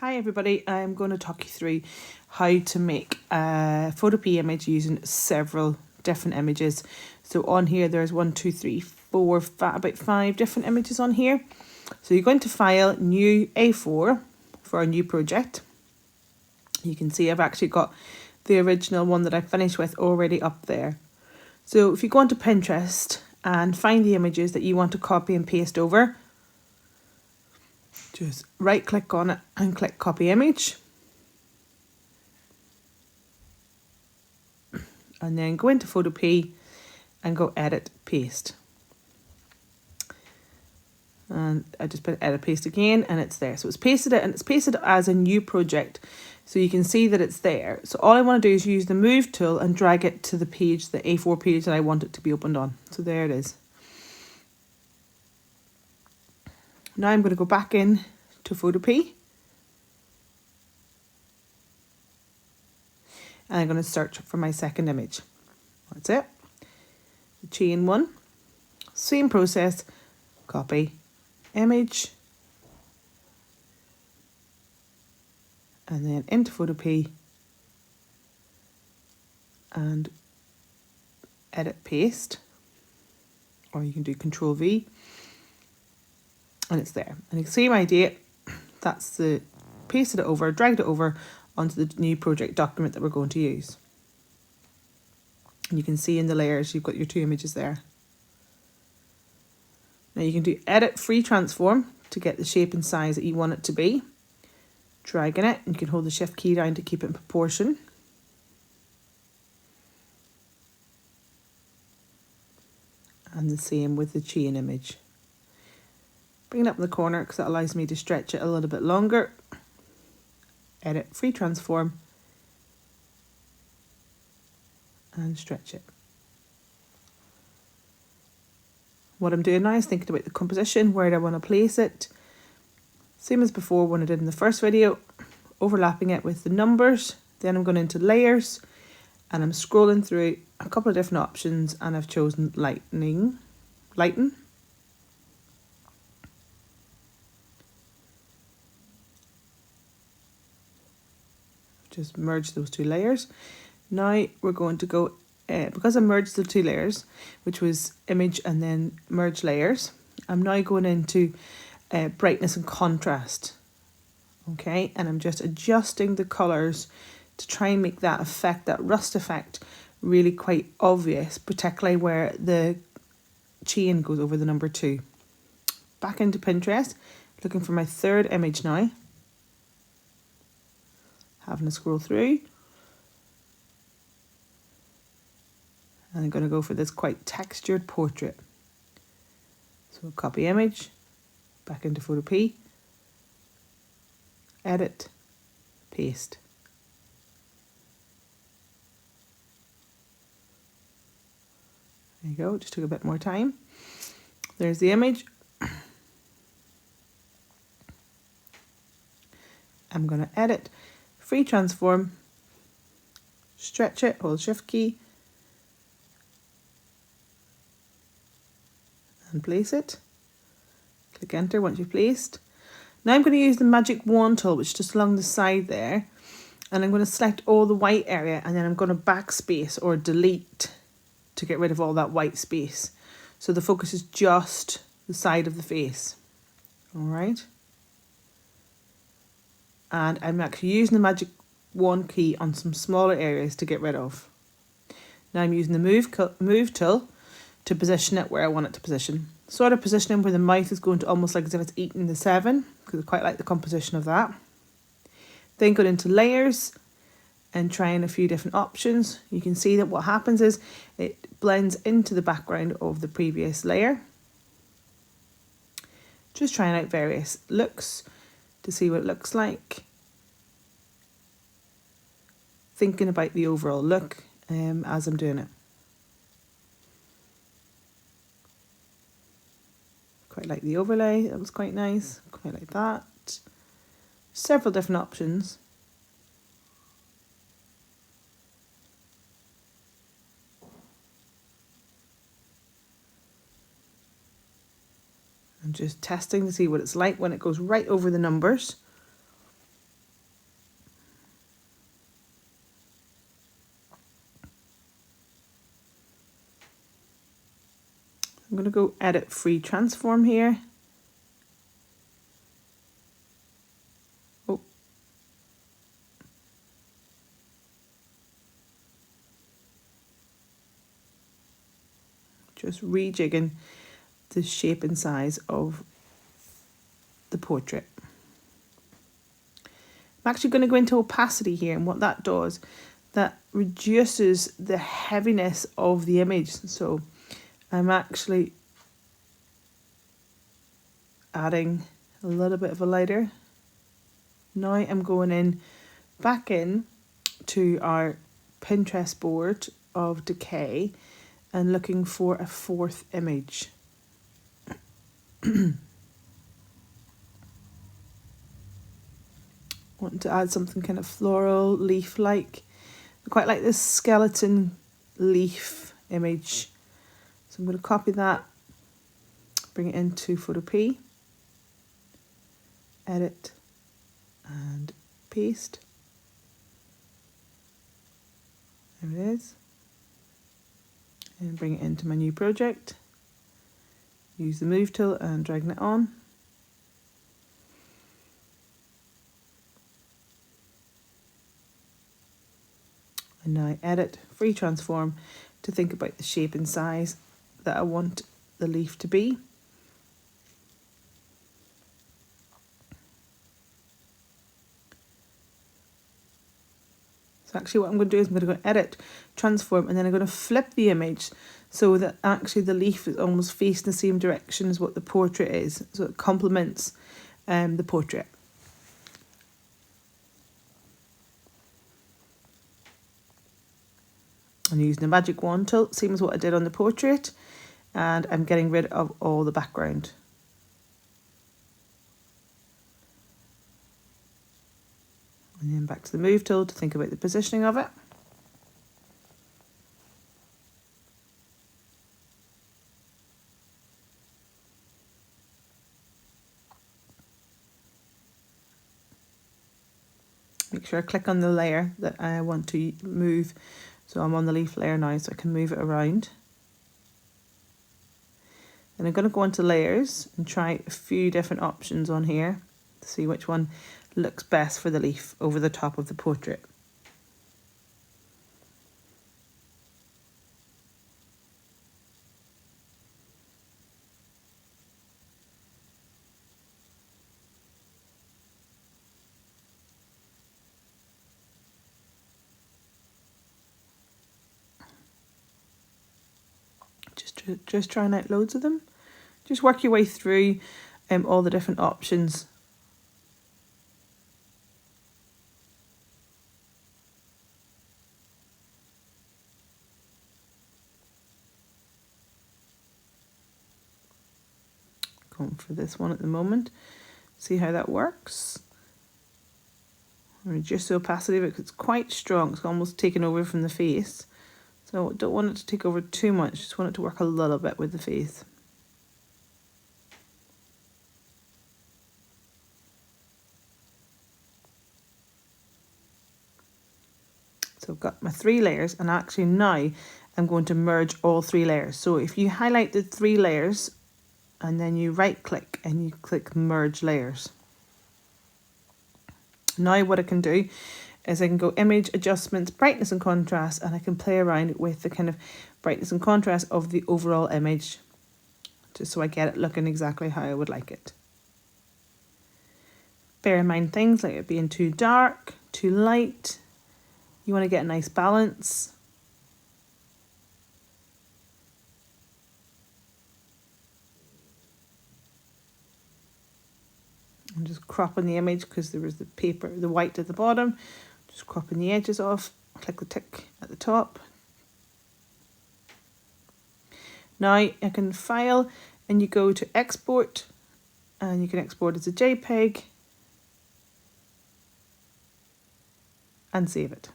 Hi everybody, I'm going to talk you through how to make a Photopea image using several different images. So on here there's about 5 different images on here. So you're going to file new A4 for a new project. You can see I've actually got the original one that I finished with already up there. So if you go onto Pinterest and find the images that you want to copy and paste over, just right click on it and click copy image. And then go into Photopea and go edit paste. And I just put edit paste again and it's there. So it's pasted it and it's pasted as a new project. So you can see that it's there. So all I want to do is use the move tool and drag it to the page, the A4 page that I want it to be opened on. So there it is. Now I'm going to go back in to Photopea. And I'm going to search for my second image. That's it. The chain one. Same process. Copy image. And then into Photopea. And edit paste. Or you can do Control V. And it's there. And the same idea. That's the pasted it over, dragged it over onto the new project document that we're going to use. And you can see in the layers you've got your 2 images there. Now you can do edit free transform to get the shape and size that you want it to be. Dragging it, and you can hold the shift key down to keep it in proportion. And the same with the chain image. Bring it up in the corner because that allows me to stretch it a little bit longer. Edit free transform and stretch it. What I'm doing now is thinking about the composition, where do I want to place it. Same as before when I did in the first video, overlapping it with the numbers. Then I'm going into layers and I'm scrolling through a couple of different options and I've chosen lighten. Just merge those 2 layers. Now we're going to go, because I merged the 2 layers, which was image and then merge layers, I'm now going into brightness and contrast. Okay, and I'm just adjusting the colours to try and make that effect, that rust effect, really quite obvious, particularly where the chain goes over the number 2. Back into Pinterest, looking for my 3rd image now. Having to scroll through. And I'm going to go for this quite textured portrait. So copy image, back into Photopea, edit, paste. There you go, just took a bit more time. There's the image. I'm going to edit, free transform, stretch it, hold shift key, and place it. Click enter once you've placed. Now I'm going to use the magic wand tool, which is just along the side there, and I'm going to select all the white area and then I'm going to backspace or delete to get rid of all that white space. So the focus is just the side of the face. Alright. And I'm actually using the magic wand key on some smaller areas to get rid of. Now I'm using the move tool to position it where I want it to position. Sort of positioning where the mouth is going to almost like as if it's eating the 7, because I quite like the composition of that. Then go into layers and trying a few different options. You can see that what happens is it blends into the background of the previous layer. Just trying out various looks to see what it looks like. Thinking about the overall look as I'm doing it. Quite like the overlay, that was quite nice. Quite like that. Several different options. I'm just testing to see what it's like when it goes right over the numbers. I'm going to go edit free transform here. Oh. Just rejigging the shape and size of the portrait. I'm actually going to go into opacity here, and what that does, that reduces the heaviness of the image. So I'm actually adding a little bit of a lighter. Now I'm going in back in to our Pinterest board of decay and looking for a fourth image. Want to add something kind of floral, leaf-like. I quite like this skeleton leaf image. So I'm going to copy that, bring it into Photopea, edit and paste. There it is. And bring it into my new project. Use the move tool and dragging it on. And now I edit, free transform to think about the shape and size that I want the leaf to be. So actually what I'm going to do is I'm going to go edit, transform, and then I'm going to flip the image so that actually the leaf is almost facing the same direction as what the portrait is. So it complements the portrait. I'm using the magic wand tool, same as what I did on the portrait, and I'm getting rid of all the background. And then back to the move tool to think about the positioning of it. Make sure I click on the layer that I want to move. So I'm on the leaf layer now, so I can move it around. And I'm going to go into layers and try a few different options on here to see which one looks best for the leaf over the top of the portrait. Just trying out loads of them. Just work your way through all the different options. Going for this one at the moment. See how that works. Reduce the opacity because it's quite strong. It's almost taken over from the face. So I don't want it to take over too much. Just want it to work a little bit with the face. So I've got my 3 layers, and actually now I'm going to merge all 3 layers. So if you highlight the 3 layers and then you right click and you click merge layers. Now what I can do is I can go image, adjustments, brightness and contrast, and I can play around with the kind of brightness and contrast of the overall image, just so I get it looking exactly how I would like it. Bear in mind things like it being too dark, too light. You want to get a nice balance. I'm just cropping the image because there was the paper, the white at the bottom. Just cropping the edges off. Click the tick at the top. Now I can file and you go to export, and you can export as a JPEG and save it.